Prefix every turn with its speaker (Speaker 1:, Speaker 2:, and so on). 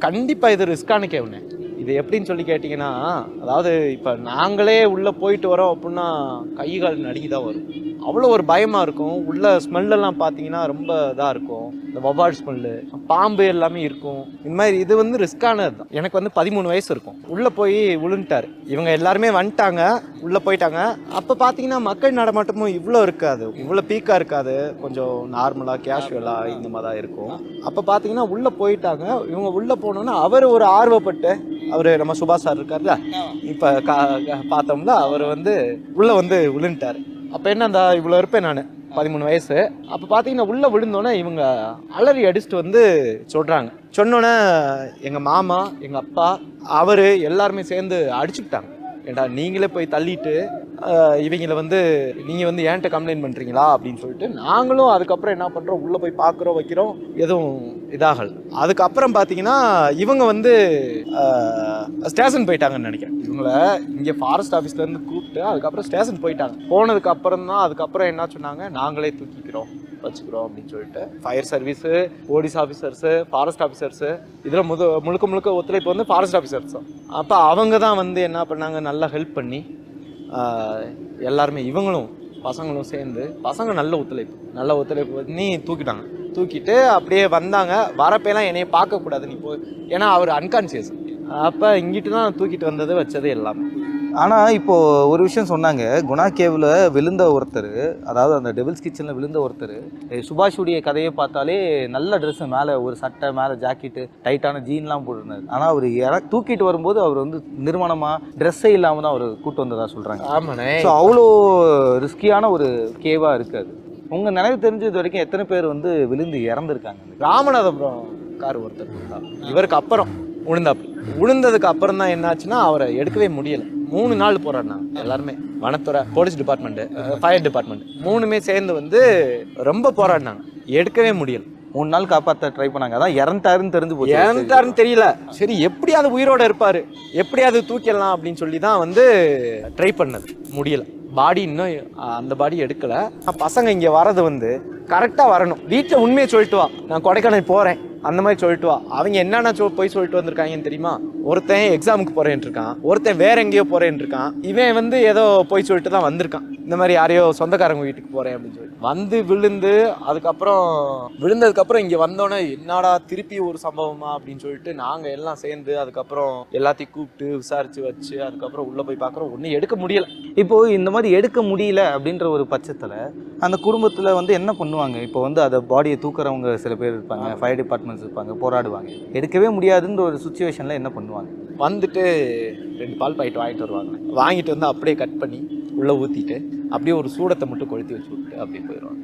Speaker 1: கண்டிப்பாக இது ரிஸ்கான கேவுண்ணே. இது எப்படின்னு சொல்லி கேட்டிங்கன்னா, அதாவது இப்போ நாங்களே உள்ளே போயிட்டு வரோம் அப்படின்னா கை கால் நடுங்கி தான் வரும். அவ்வளோ ஒரு பயமாக இருக்கும். உள்ள ஸ்மெல்லெல்லாம் பார்த்தீங்கன்னா ரொம்ப இதாக இருக்கும். இந்த வவ்வால் ஸ்மெல்லு, பாம்பு எல்லாமே இருக்கும். இந்த மாதிரி இது வந்து ரிஸ்கானது தான். எனக்கு வந்து 13 வயசு இருக்கும். உள்ளே போய் விழுந்துட்டார். இவங்க எல்லாருமே வந்துட்டாங்க, உள்ளே போயிட்டாங்க. அப்போ பார்த்தீங்கன்னா மக்கள் நடமாட்டமும் இவ்வளோ இருக்காது, இவ்வளோ பீக்காக இருக்காது. கொஞ்சம் நார்மலாக கேஷுவலாக இந்த மாதிரி தான் இருக்கும். அப்போ பார்த்தீங்கன்னா உள்ளே போயிட்டாங்க. இவங்க உள்ளே போனோன்னா அவர் ஒரு ஆர்வப்பட்டு, அவர் நம்ம சுபாஷ் சார் இருக்கார்ல, இப்போ பார்த்தோம்ல, அவர் வந்து உள்ளே வந்து விழுந்துட்டார். அப்போ என்ன, அந்த இவ்வளோ இருப்பேன் நான், 13 வயசு. அப்போ பார்த்தீங்கன்னா உள்ளே விழுந்தோன்னே இவங்க அலறி அடிச்சுட்டு வந்து சொல்கிறாங்க. சொன்னோன்னே எங்கள் மாமா, எங்கள் அப்பா, அவர் எல்லாருமே சேர்ந்து அடிச்சுக்கிட்டாங்க. ஏண்டா நீங்களே போய் தள்ளிட்டு இவங்கள வந்து நீங்கள் வந்து ஏன்ட்ட கம்ப்ளைண்ட் பண்ணுறீங்களா அப்படின்னு சொல்லிட்டு நாங்களும் அதுக்கப்புறம் என்ன பண்ணுறோம், உள்ளே போய் பார்க்குறோம், வைக்கிறோம், எதுவும் இதாகல். அதுக்கப்புறம் பார்த்தீங்கன்னா இவங்க வந்து ஸ்டேஷன் போயிட்டாங்கன்னு நினைக்கிறேன். இவங்கள இங்கே ஃபாரஸ்ட் ஆஃபீஸ்லேருந்து கூப்பிட்டு அதுக்கப்புறம் ஸ்டேஷன் போயிட்டாங்க. போனதுக்கு அப்புறம் தான் அதுக்கப்புறம் என்ன சொன்னாங்க, நாங்களே தூக்கிக்கிறோம், வச்சுக்கிறோம் அப்படின்னு சொல்லிட்டு fire service, police officers, forest officers, இதில் முழுக்க ஒத்துழைப்பு வந்து ஃபாரஸ்ட் ஆஃபீஸர்ஸ் தான். அப்போ அவங்க தான் வந்து என்ன பண்ணாங்க, நல்லா ஹெல்ப் பண்ணி எல்லாருமே இவங்களும் பசங்களும் சேர்ந்து, பசங்க நல்ல ஒத்துழைப்பு பண்ணி தூக்கிட்டாங்க. தூக்கிட்டு அப்படியே வந்தாங்க. வரப்பெல்லாம் என்னைய பார்க்கக்கூடாது நீ போய், ஏன்னா அவர் அன்கான்சியஸ். அப்போ இங்கிட்டு தான் தூக்கிட்டு வந்தது வச்சது எல்லாமே.
Speaker 2: ஆனால் இப்போது ஒரு விஷயம் சொன்னாங்க, குணா கேவில் விழுந்த ஒருத்தர், அதாவது அந்த டெவில்ஸ் கிச்சனில் விழுந்த ஒருத்தர், சுபாஷுடைய கதையை பார்த்தாலே நல்ல ட்ரெஸ்ஸு, மேலே ஒரு சட்டை, மேலே ஜாக்கெட்டு, டைட்டான ஜீன்லாம் போட்டிருந்தார். ஆனால் அவர் தூக்கிட்டு வரும்போது அவர் வந்து நிர்மாணமாக ட்ரெஸ்ஸே இல்லாமல் தான் அவர் கூட்டு வந்ததாக சொல்கிறாங்க.
Speaker 1: ஆமாண்ணே.
Speaker 2: ஸோ அவ்வளோ ரிஸ்கியான ஒரு கேவாக இருக்காது. உங்கள் நினைவு தெரிஞ்சது வரைக்கும் எத்தனை பேர் வந்து விழுந்து இறந்துருக்காங்க?
Speaker 1: ராமநாதபுரம் கார் ஒருத்தர் இருந்தார். இவருக்கு அப்புறம் விழுந்ததுக்கு அப்புறம் தான் என்னாச்சுன்னா அவரை எடுக்கவே முடியலை. 3 நாள் போராடினாங்க எல்லாருமே. வனத்துறை, போலீஸ் டிபார்ட்மெண்ட்டு, ஃபயர் டிபார்ட்மெண்ட் 3மே சேர்ந்து வந்து ரொம்ப போராடினாங்க, எடுக்கவே முடியல.
Speaker 2: 3 நாள் காப்பாற்ற ட்ரை பண்ணாங்க. அதான் இறந்துட்டாருன்னு தெரிஞ்சு போச்சு.
Speaker 1: இறந்துட்டாருன்னு தெரியல. சரி எப்படியாவது உயிரோட இருப்பாரு, எப்படியாவது தூக்கிடலாம் அப்படின்னு சொல்லி தான் வந்து ட்ரை பண்ணது. முடியல. பாடி இன்னும் அந்த பாடி எடுக்கல. பசங்க இங்கே வரது வந்து கரெக்டாக வரணும். வீட்டில் உண்மையை சொல்லிட்டு வா, நான் கொடைக்கானல் போகிறேன் அந்த மாதிரி சொல்லிட்டு வா. அவங்க என்னென்ன போய் சொல்லிட்டு வந்திருக்காங்கன்னு தெரியுமா? ஒருத்தன் எக்ஸாமுக்கு போறேன்னு இருக்கான், ஒருத்தன் வேற எங்கேயோ போறேன்னு இருக்கான், இவன் வந்து ஏதோ போய் சொல்லிட்டு தான் வந்திருக்கான். இந்த மாதிரி யாரையோ சொந்தக்காரங்க வீட்டுக்கு போறேன் அப்படின்னு சொல்லி வந்து விழுந்து, அதுக்கப்புறம் விழுந்ததுக்கப்புறம் இங்கே வந்தோன்னே என்னடா திருப்பி ஒரு சம்பவமா அப்படின்னு சொல்லிட்டு நாங்கள் எல்லாம் சேர்ந்து அதுக்கப்புறம் எல்லாத்தையும் கூப்பிட்டு விசாரிச்சு வச்சு அதுக்கப்புறம் உள்ளே போய் பார்க்குறோம், ஒன்றும் எடுக்க முடியல.
Speaker 2: இப்போது இந்த மாதிரி எடுக்க முடியல அப்படின்ற ஒரு பட்சத்தில் அந்த குடும்பத்தில் வந்து என்ன பண்ணுவாங்க? இப்போ வந்து அதை பாடியை தூக்குறவங்க சில பேர் இருப்பாங்க, ஃபயர் டிபார்ட்மெண்ட்ஸ் இருப்பாங்க, போராடுவாங்க. எடுக்கவே முடியாதுன்ற ஒரு சுச்சுவேஷனில் என்ன பண்ணுவாங்க?
Speaker 1: வந்துட்டு 2 பால் பாக்கெட் வாங்கிட்டு வருவாங்க. வாங்கிட்டு வந்து அப்படியே கட் பண்ணி உள்ளே ஊற்றிட்டு அப்படியே ஒரு சூடத்தை மட்டும் கொளுத்தி வச்சு விட்டு அப்படியே போயிடுவாங்க.